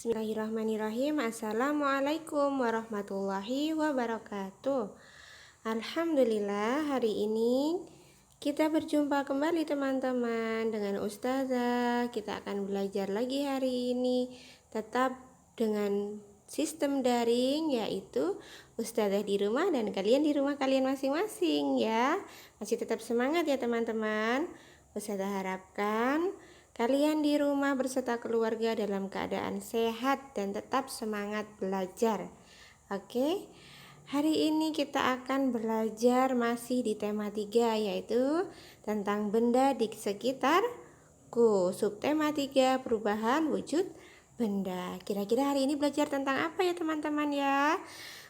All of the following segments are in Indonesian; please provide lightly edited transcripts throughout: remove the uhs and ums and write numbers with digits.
Bismillahirrahmanirrahim. Assalamualaikum warahmatullahi wabarakatuh. Alhamdulillah, hari ini kita berjumpa kembali teman-teman dengan Ustazah. Kita akan belajar lagi hari ini, tetap dengan sistem daring, yaitu Ustazah di rumah dan kalian di rumah kalian masing-masing ya. Masih tetap semangat ya teman-teman. Ustazah harapkan kalian di rumah beserta keluarga dalam keadaan sehat dan tetap semangat belajar. Oke, hari ini kita akan belajar masih di tema 3, yaitu tentang benda di sekitarku. Subtema 3, perubahan wujud benda. Kira-kira hari ini belajar tentang apa ya teman-teman ya?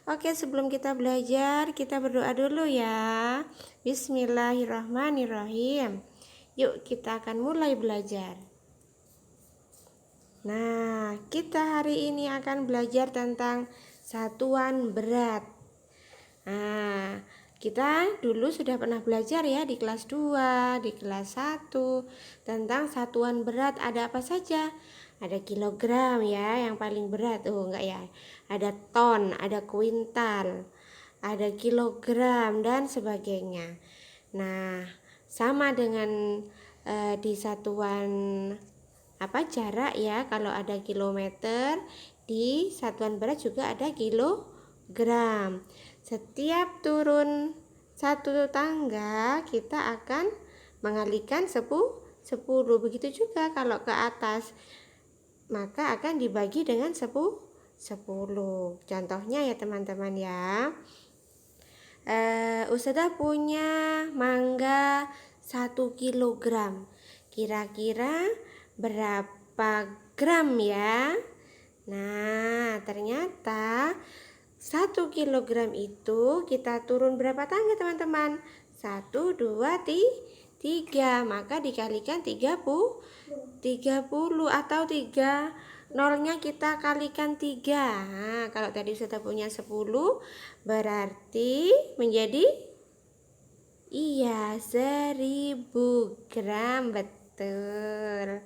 Oke, sebelum kita belajar, kita berdoa dulu ya. Bismillahirrahmanirrahim. Yuk, kita akan mulai belajar. Nah, kita hari ini akan belajar tentang satuan berat. Nah, kita dulu sudah pernah belajar ya di kelas 2, di kelas 1 tentang satuan berat ada apa saja. Ada kilogram ya, yang paling berat. Enggak ya. Ada ton, ada kuintal, ada kilogram dan sebagainya. Nah, sama dengan di satuan jarak ya, kalau ada kilometer, di satuan berat juga ada kilogram. Setiap turun satu tangga kita akan mengalihkan 10. Begitu juga kalau ke atas, maka akan dibagi dengan 10. Contohnya ya teman-teman ya, Ustazah punya mangga 1 kilogram. Kira-kira berapa gram ya? Nah, ternyata 1 kilogram itu kita turun berapa tangga teman-teman? 1, 2, 3. Maka dikalikan 30 atau 3. Nolnya kita kalikan 3. Nah, kalau tadi sudah punya 10, berarti menjadi 1000 gram. Betul,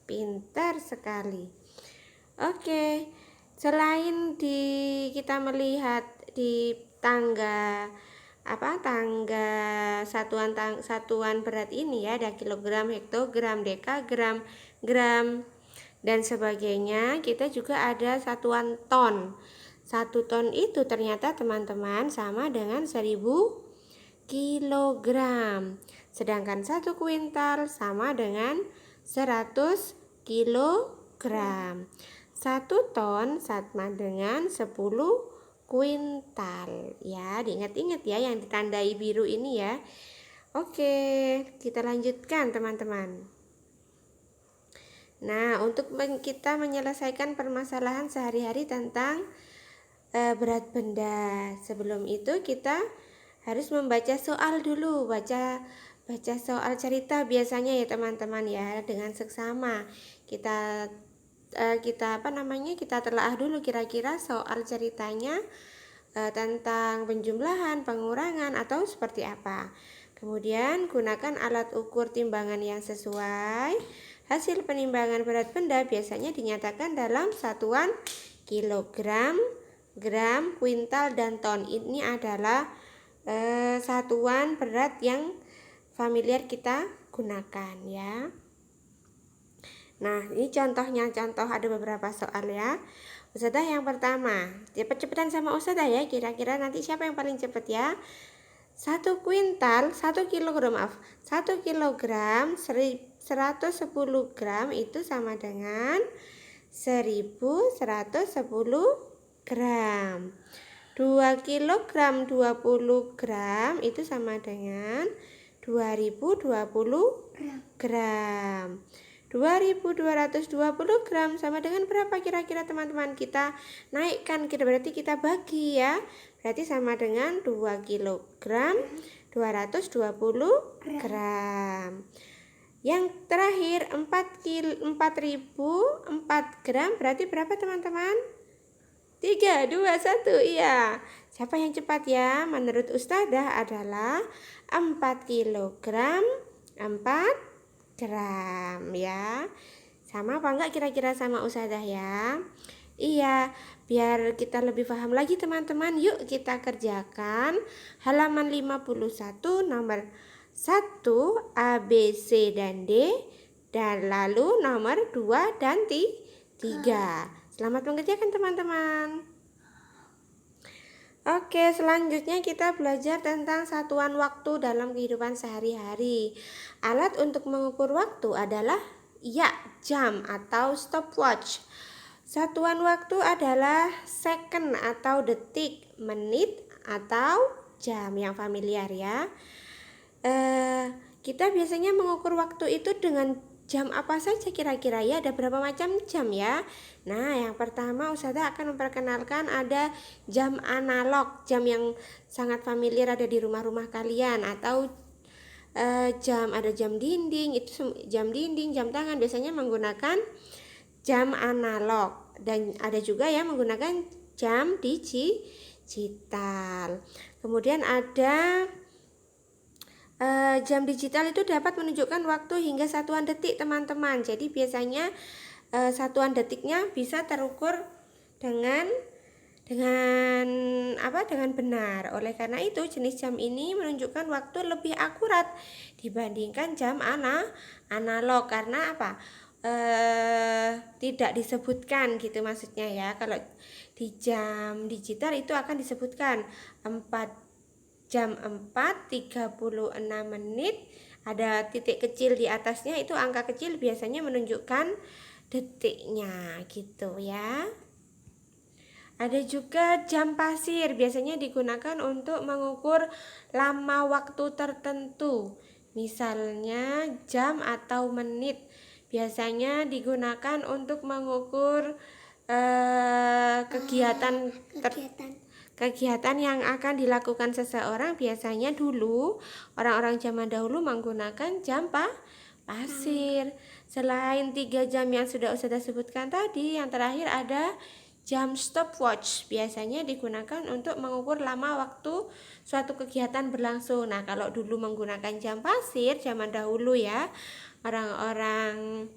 pintar sekali. Oke, selain kita melihat di tangga satuan berat ini ya, ada kilogram, hektogram, dekagram, gram dan sebagainya, kita juga ada satuan ton. 1 ton itu ternyata teman-teman sama dengan 1000 kilogram. Sedangkan 1 kuintal sama dengan 100 kilogram. 1 ton sama dengan 10 kuintal. Ya, diingat-ingat ya yang ditandai biru ini ya. Oke, kita lanjutkan teman-teman. Nah, untuk kita menyelesaikan permasalahan sehari-hari tentang berat benda, sebelum itu kita harus membaca soal dulu, baca soal cerita biasanya ya teman-teman ya, dengan seksama. Kita telaah dulu kira-kira soal ceritanya tentang penjumlahan, pengurangan atau seperti apa. Kemudian gunakan alat ukur timbangan yang sesuai. Hasil penimbangan berat benda biasanya dinyatakan dalam satuan kilogram, gram, kuintal, dan ton. Ini adalah satuan berat yang familiar kita gunakan ya. Nah, ini contohnya, ada beberapa soal ya. Ustazah yang pertama, cepet-cepetan sama Ustazah ya, kira-kira nanti siapa yang paling cepet ya. 1 kilogram 110 gram itu sama dengan 1110 gram. 2 kilogram 20 gram itu sama dengan 2020 gram. 2220 gram sama dengan berapa kira-kira teman-teman? Kita naikkan, berarti kita bagi ya. Berarti sama dengan 2 kilogram 220 gram. Yang terakhir 4004 gram berarti berapa teman-teman? 3, 2, 1. Iya. Siapa yang cepat ya? Menurut Ustazah adalah 4 kilogram 4 gram ya. Sama apa enggak kira-kira sama Ustazah ya? Iya, biar kita lebih paham lagi teman-teman, yuk kita kerjakan halaman 51 nomor 1 A, B, C, dan D, dan lalu nomor 2 dan 3. Selamat mengerjakan teman-teman. Oke, selanjutnya kita belajar tentang satuan waktu dalam kehidupan sehari-hari. Alat untuk mengukur waktu adalah jam atau stopwatch. Satuan waktu adalah second atau detik, menit atau jam yang familiar ya. Kita biasanya mengukur waktu itu dengan jam apa saja kira-kira ya? Ada berapa macam jam ya? Nah, yang pertama Ustazah akan memperkenalkan ada jam analog, jam yang sangat familiar ada di rumah-rumah kalian, atau ada jam dinding, itu jam dinding, jam tangan biasanya menggunakan jam analog, dan ada juga yang menggunakan jam digital. Kemudian ada jam digital itu dapat menunjukkan waktu hingga satuan detik teman-teman. Jadi biasanya satuan detiknya bisa terukur dengan benar. Oleh karena itu jenis jam ini menunjukkan waktu lebih akurat dibandingkan jam analog. Karena apa? Tidak disebutkan gitu maksudnya ya. Kalau di jam digital itu akan disebutkan jam 4:36 menit, ada titik kecil di atasnya, itu angka kecil biasanya menunjukkan detiknya gitu ya. Ada juga jam pasir, biasanya digunakan untuk mengukur lama waktu tertentu. Misalnya jam atau menit, biasanya digunakan untuk mengukur kegiatan yang akan dilakukan seseorang. Biasanya dulu orang-orang zaman dahulu menggunakan jam pasir. Selain 3 jam yang sudah sebutkan tadi, yang terakhir ada jam stopwatch. Biasanya digunakan untuk mengukur lama waktu suatu kegiatan berlangsung. Nah, kalau dulu menggunakan jam pasir zaman dahulu ya, orang-orang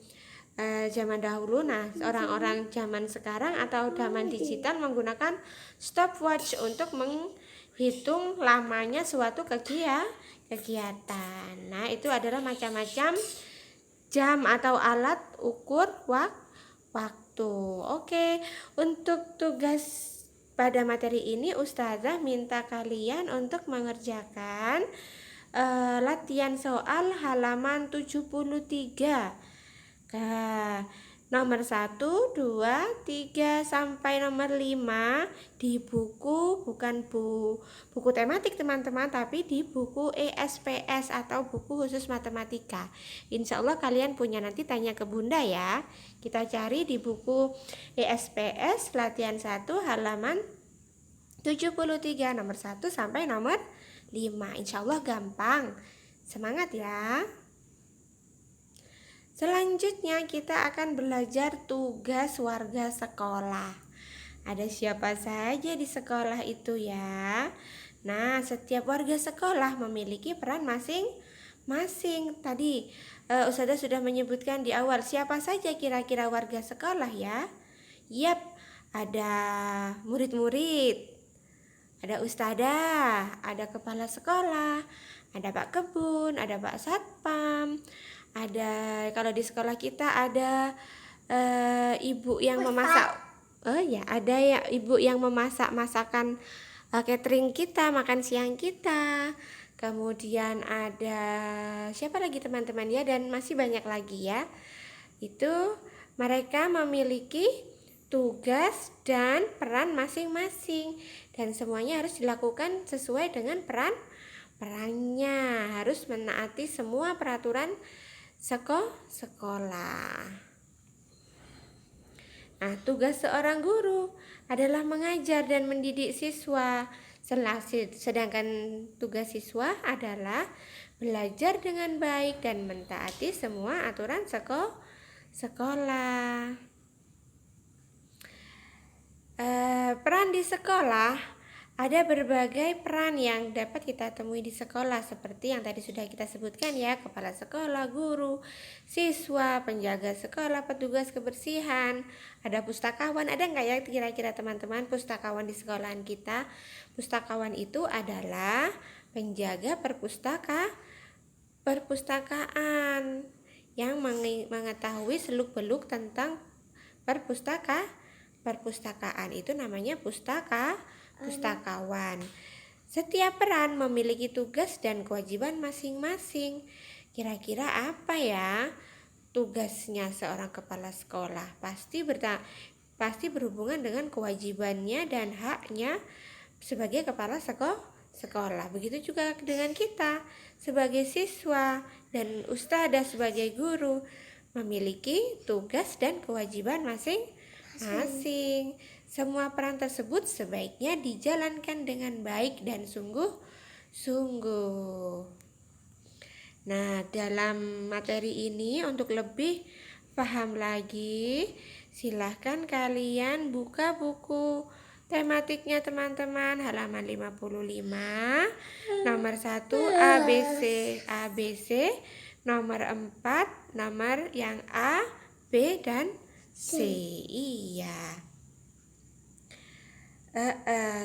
zaman dahulu. Nah, orang-orang zaman sekarang atau zaman digital menggunakan stopwatch untuk menghitung lamanya suatu kegiatan. Nah, itu adalah macam-macam jam atau alat ukur waktu. Oke, untuk tugas pada materi ini Ustazah minta kalian untuk mengerjakan latihan soal halaman 73. Nomor 1, 2, 3 sampai nomor 5 di buku, bukan buku tematik teman-teman, tapi di buku ESPS atau buku khusus matematika. Insya Allah kalian punya, nanti tanya ke Bunda ya. Kita cari di buku ESPS latihan 1 halaman 73 nomor 1 sampai nomor 5. Insya Allah gampang. Semangat ya. Selanjutnya kita akan belajar tugas warga sekolah. Ada siapa saja di sekolah itu ya? Nah, setiap warga sekolah memiliki peran masing-masing. Tadi Ustazah sudah menyebutkan di awal, siapa saja kira-kira warga sekolah ya? Yap, ada murid-murid, ada ustadzah, ada kepala sekolah, ada Pak Kebun, ada Pak Satpam. Ada, kalau di sekolah kita ada ibu yang memasak. Oh ya, ada ya ibu yang memasak masakan catering kita, makan siang kita. Kemudian ada siapa lagi teman-teman ya, dan masih banyak lagi ya. Itu mereka memiliki tugas dan peran masing-masing, dan semuanya harus dilakukan sesuai dengan perannya. Harus menaati semua peraturan sekolah. Nah, tugas seorang guru adalah mengajar dan mendidik siswa. Sedangkan tugas siswa adalah belajar dengan baik dan mentaati semua aturan sekolah. Peran di sekolah Ada berbagai peran yang dapat kita temui di sekolah seperti yang tadi sudah kita sebutkan ya, kepala sekolah, guru, siswa, penjaga sekolah, petugas kebersihan, ada pustakawan. Ada nggak ya kira-kira teman-teman pustakawan di sekolahan kita? Pustakawan itu adalah penjaga perpustakaan yang mengetahui seluk-beluk tentang perpustakaan. Itu namanya pustakawan. Setiap peran memiliki tugas dan kewajiban masing-masing. Kira-kira apa ya tugasnya seorang kepala sekolah? Pasti berhubungan dengan kewajibannya dan haknya sebagai kepala sekolah. Begitu juga dengan kita sebagai siswa dan ustadzah sebagai guru memiliki tugas dan kewajiban masing-masing. Semua peran tersebut sebaiknya dijalankan dengan baik dan sungguh-sungguh. Nah, dalam materi ini untuk lebih paham lagi, silahkan kalian buka buku tematiknya teman-teman, halaman 55, nomor 1 ABC, nomor 4 nomor yang A, B, dan C. Iya.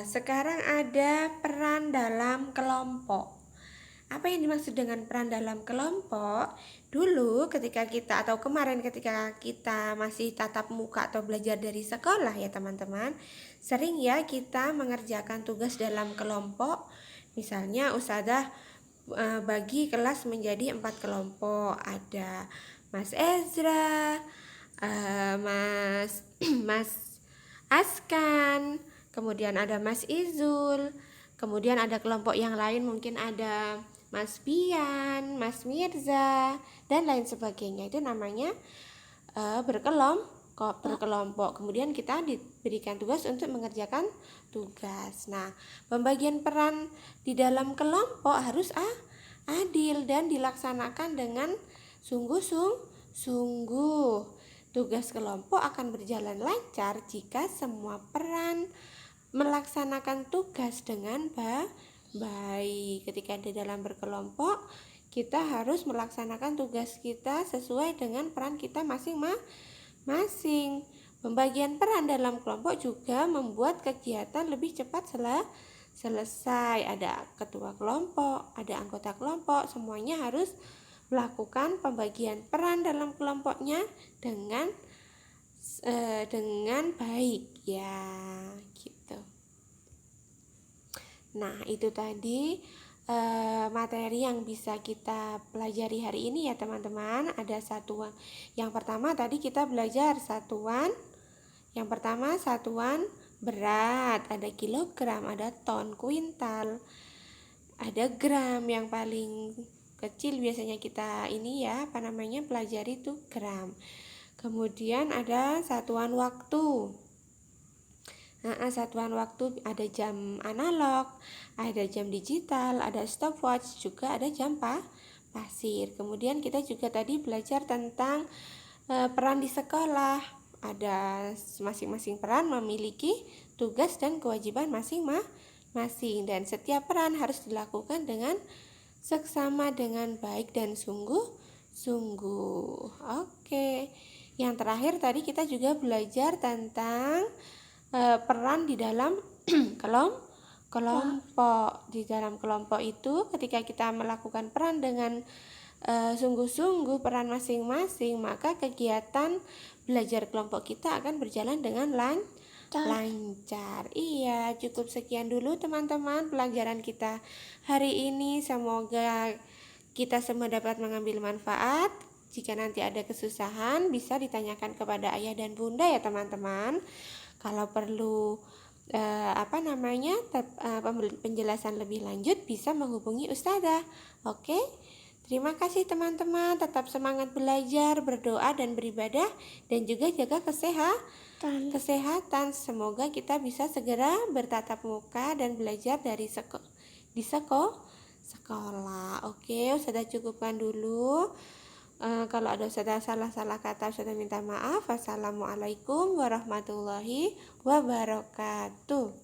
Sekarang ada peran dalam kelompok. Apa yang dimaksud dengan peran dalam kelompok? Dulu ketika kemarin ketika kita masih tatap muka atau belajar dari sekolah ya teman-teman, sering ya kita mengerjakan tugas dalam kelompok. Misalnya ustadzah bagi kelas menjadi 4 kelompok. Ada Mas Ezra, Mas Askan, kemudian ada Mas Izul, kemudian ada kelompok yang lain, mungkin ada Mas Bian, Mas Mirza, dan lain sebagainya. Itu namanya berkelompok. Kemudian kita diberikan tugas untuk mengerjakan tugas. Nah, pembagian peran di dalam kelompok harus adil dan dilaksanakan dengan sungguh-sungguh. Tugas kelompok akan berjalan lancar jika semua peran melaksanakan tugas dengan baik. Ketika di dalam berkelompok, kita harus melaksanakan tugas kita sesuai dengan peran kita masing-masing. Pembagian peran dalam kelompok juga membuat kegiatan lebih cepat selesai. Ada ketua kelompok, ada anggota kelompok, semuanya harus melakukan pembagian peran dalam kelompoknya dengan baik ya, gitu. Nah, itu tadi materi yang bisa kita pelajari hari ini ya teman-teman. Ada satuan. Yang pertama tadi kita belajar satuan. Yang pertama satuan berat, ada kilogram, ada ton, kuintal, ada gram. Yang paling kecil biasanya kita pelajari itu gram. Kemudian ada satuan waktu. Satuan waktu ada jam analog, ada jam digital, ada stopwatch, juga ada jam pasir. Kemudian kita juga tadi belajar tentang peran di sekolah. Ada masing-masing peran memiliki tugas dan kewajiban masing-masing, dan setiap peran harus dilakukan dengan seksama, dengan baik dan sungguh-sungguh. Oke. Yang terakhir tadi kita juga belajar tentang peran di dalam kelompok. Di dalam kelompok itu ketika kita melakukan peran dengan sungguh-sungguh peran masing-masing, maka kegiatan belajar kelompok kita akan berjalan dengan lancar. Iya, cukup sekian dulu teman-teman pelajaran kita hari ini. Semoga kita semua dapat mengambil manfaat. Jika nanti ada kesusahan bisa ditanyakan kepada ayah dan bunda ya teman-teman. Kalau perlu penjelasan lebih lanjut bisa menghubungi ustadzah. Oke? Terima kasih teman-teman. Tetap semangat belajar, berdoa dan beribadah, dan juga jaga kesehatan. Semoga kita bisa segera bertatap muka dan belajar di sekolah. Oke, ustadzah cukupkan dulu. Kalau ada salah kata, saya minta maaf. Wassalamualaikum warahmatullahi wabarakatuh.